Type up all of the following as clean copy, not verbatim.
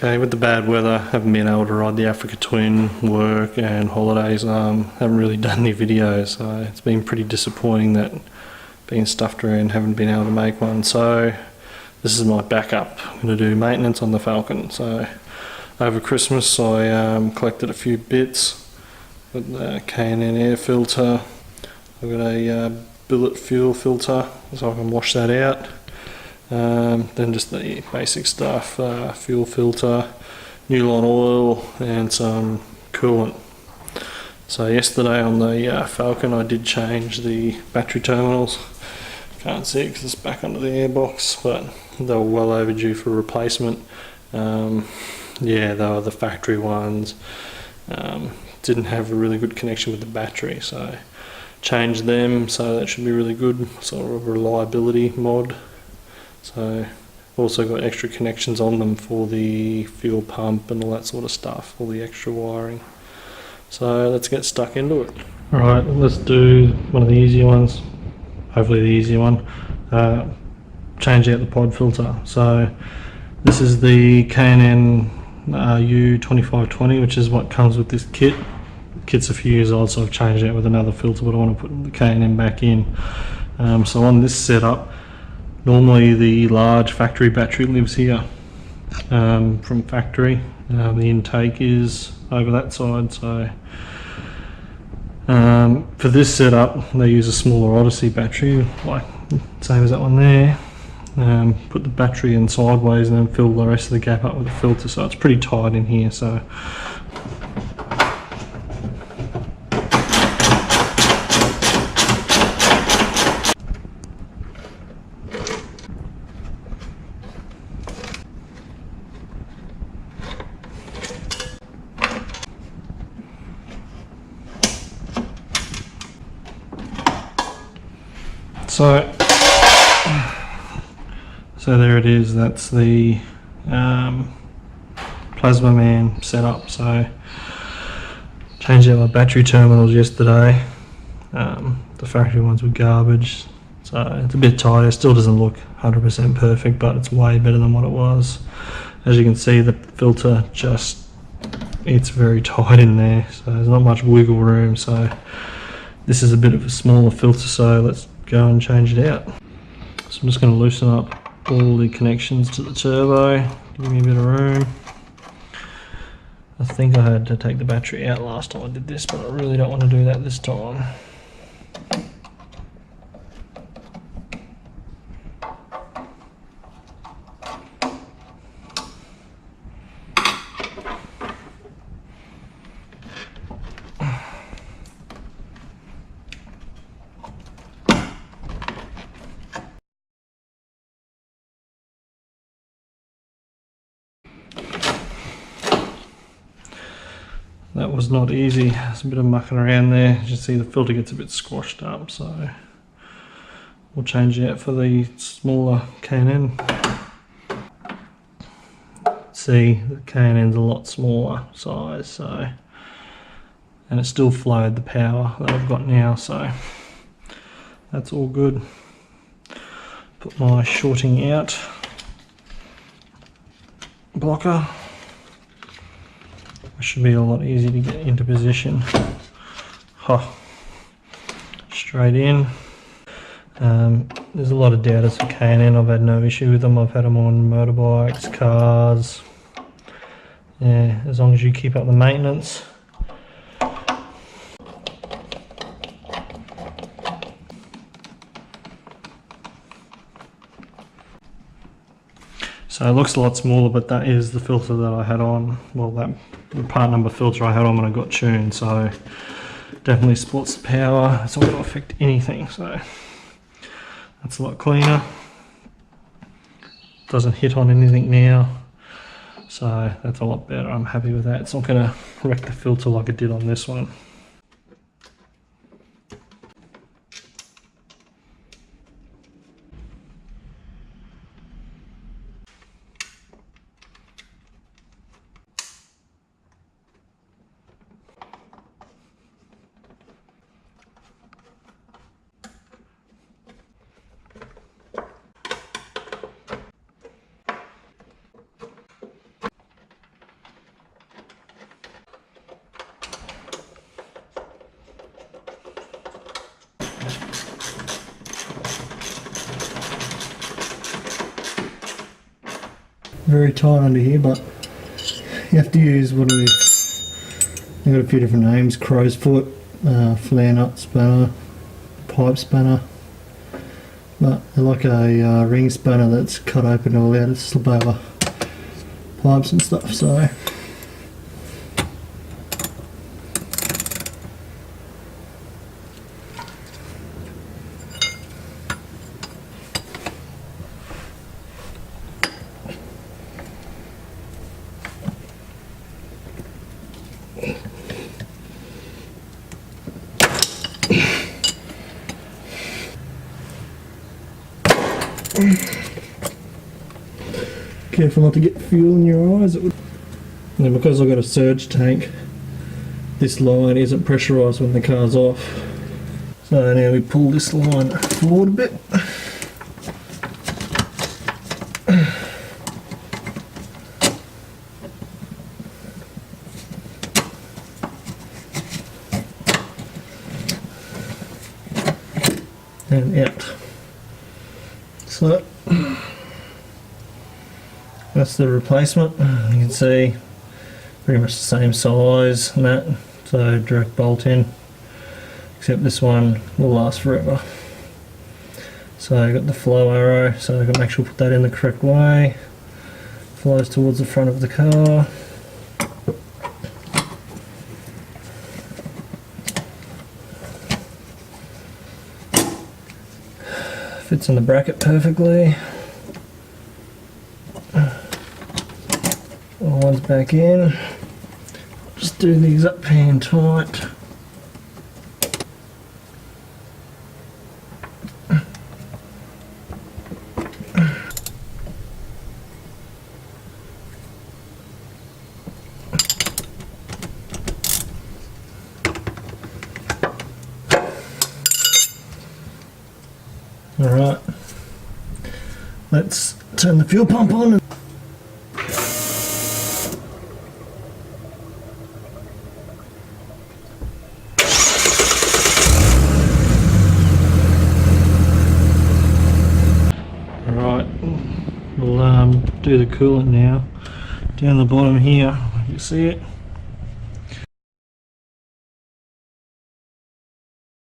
Okay, with the bad weather, haven't been able to ride the Africa Twin, work and holidays, haven't really done any videos, so it's been pretty disappointing that being stuffed around, haven't been able to make one. So this is my backup. I'm going to do maintenance on the Falcon. So over Christmas I collected a few bits with the K&N air filter. I've got a billet fuel filter so I can wash that out. Then just the basic stuff, fuel filter, nylon oil and some coolant. So yesterday on the Falcon I did change the battery terminals. Can't see it because it's back under the airbox, but they were well overdue for replacement. Yeah, they were the factory ones. Didn't have a really good connection with the battery, so changed them, so that should be really good, sort of a reliability mod. So also got extra connections on them for the fuel pump and all that sort of stuff, all the extra wiring. So let's get stuck into it. Alright, let's do one of the easier ones, hopefully the easier one. Change out the pod filter. So this is the K&N U2520, which is what comes with this kit. The kit's a few years old, so I've changed it with another filter, but I want to put the K&N back in. So on this setup, normally the large factory battery lives here from factory. The intake is over that side, so for this setup they use a smaller Odyssey battery, like same as that one there. Put the battery in sideways and then fill the rest of the gap up with a filter, so it's pretty tight in here. So So there it is, that's the Plasma Man setup. So changed out my battery terminals yesterday. The factory ones were garbage, so it's a bit tight. It still doesn't look 100% perfect, but it's way better than what it was. As you can see, the filter it's very tight in there, so there's not much wiggle room. So this is a bit of a smaller filter, so let's go and change it out. So I'm just going to loosen up all the connections to the turbo, give me a bit of room. I think I had to take the battery out last time I did this, but I really don't want to do that this time. That was not easy. There's a bit of mucking around there. As you see, the filter gets a bit squashed up, so we'll change it out for the smaller K&N. See, the K&N's a lot smaller size, so, and it still flowed the power that I've got now, so that's all good. Put my shorting out blocker. It should be a lot easier to get into position. Straight in. There's a lot of doubters for K&N. I've had no issue with them. I've had them on motorbikes, cars. Yeah, as long as you keep up the maintenance. So it looks a lot smaller, but that is the filter that I had on. Well, that the part number filter I had on when I got tuned, so definitely splits the power. It's not going to affect anything, so that's a lot cleaner. Doesn't hit on anything now, so that's a lot better. I'm happy with that. It's not going to wreck the filter like it did on this one. very tight under here, but you have to use what are these? They've got a few different names: crow's foot, flare nut spanner, pipe spanner. But they're like a ring spanner that's cut open to allow it to slip over pipes and stuff. So. Careful not to get fuel in your eyes. And because I've got a surge tank, this line isn't pressurised when the car's off. So now we pull this line forward a bit. And out. So that's the replacement. You can see pretty much the same size and that, so direct bolt in, except this one will last forever. So I got the flow arrow, so I got to make sure to put that in the correct way. Flows towards the front of the car. Fits in the bracket perfectly. Line's back in. Just do these up hand tight. Alright, let's turn the fuel pump on. Alright, we'll do the coolant now. Down the bottom here, you see it?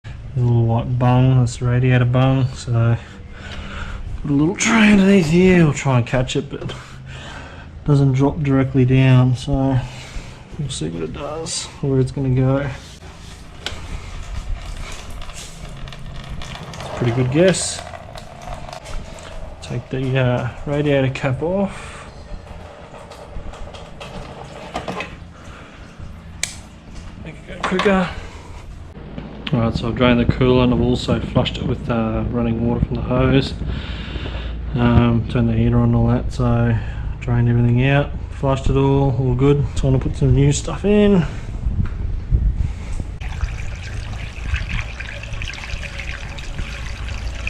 A little white bung, that's the radiator bung, so put a little tray underneath here, we'll try and catch it, but it doesn't drop directly down, so we'll see what it does, where it's going to go. It's a pretty good guess. Take the radiator cap off. Make it go quicker. Alright, so I've drained the coolant. I've also flushed it with running water from the hose. Turned the heater on and all that, so drained everything out, flushed it all good. So I'm going to put some new stuff in.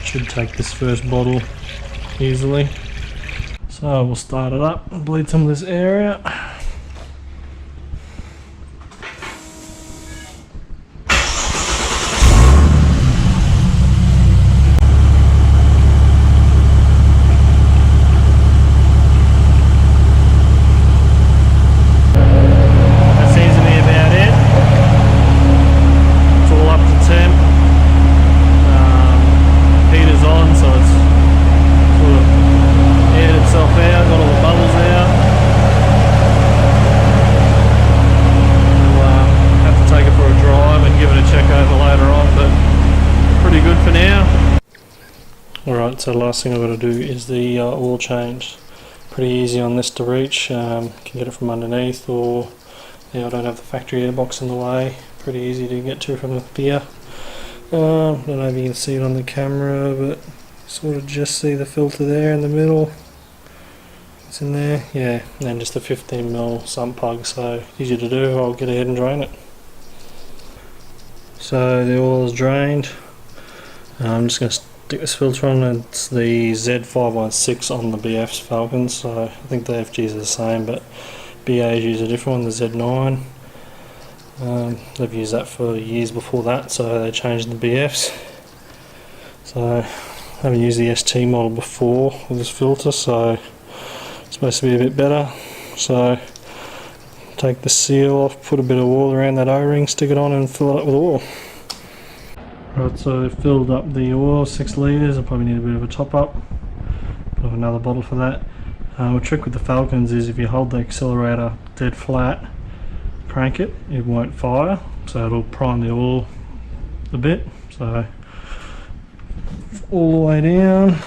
Should take this first bottle easily. So we'll start it up and bleed some of this air out. Alright, so the last thing I've got to do is the oil change. Pretty easy on this to reach, can get it from underneath, or I don't have the factory airbox in the way, pretty easy to get to from here. Don't know if you can see it on the camera, but sort of just see the filter there in the middle. It's in there, yeah, and then just a 15mm sump plug, so easy to do. I'll get ahead and drain it. So the oil is drained. I'm just going to stick this filter on. It's the Z516 on the BF's Falcons, so I think the FGs are the same, but BA's use a different one, the Z9. They've used that for years before that, so they changed the BFs. So I haven't used the ST model before with this filter, so it's supposed to be a bit better. So take the seal off, put a bit of oil around that O-ring, stick it on and fill it up with oil. Right, so I filled up the oil, 6 litres. I probably need a bit of a top up. Put another bottle for that. The trick with the Falcons is if you hold the accelerator dead flat, crank it, it won't fire, so it'll prime the oil a bit. So all the way down.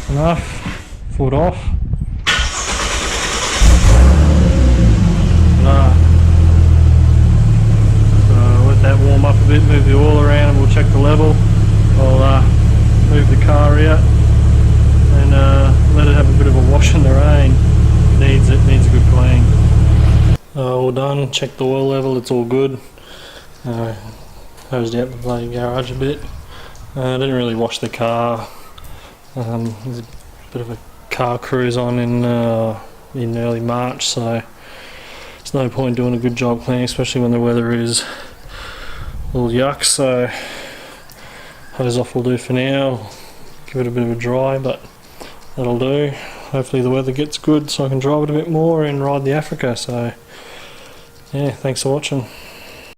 Enough. Foot off. So let that warm up a bit, move the oil around and we'll check the level. I'll move the car out and let it have a bit of a wash in the rain. It needs a good clean. All done, check the oil level, it's all good. Hosed out the bloody garage a bit. Didn't really wash the car. There's a bit of a car cruise on in early March, so there's no point doing a good job cleaning, especially when the weather is all yuck. So hose off will do for now. Give it a bit of a dry, but that'll do. Hopefully the weather gets good so I can drive it a bit more and ride the Africa. So yeah, thanks for watching.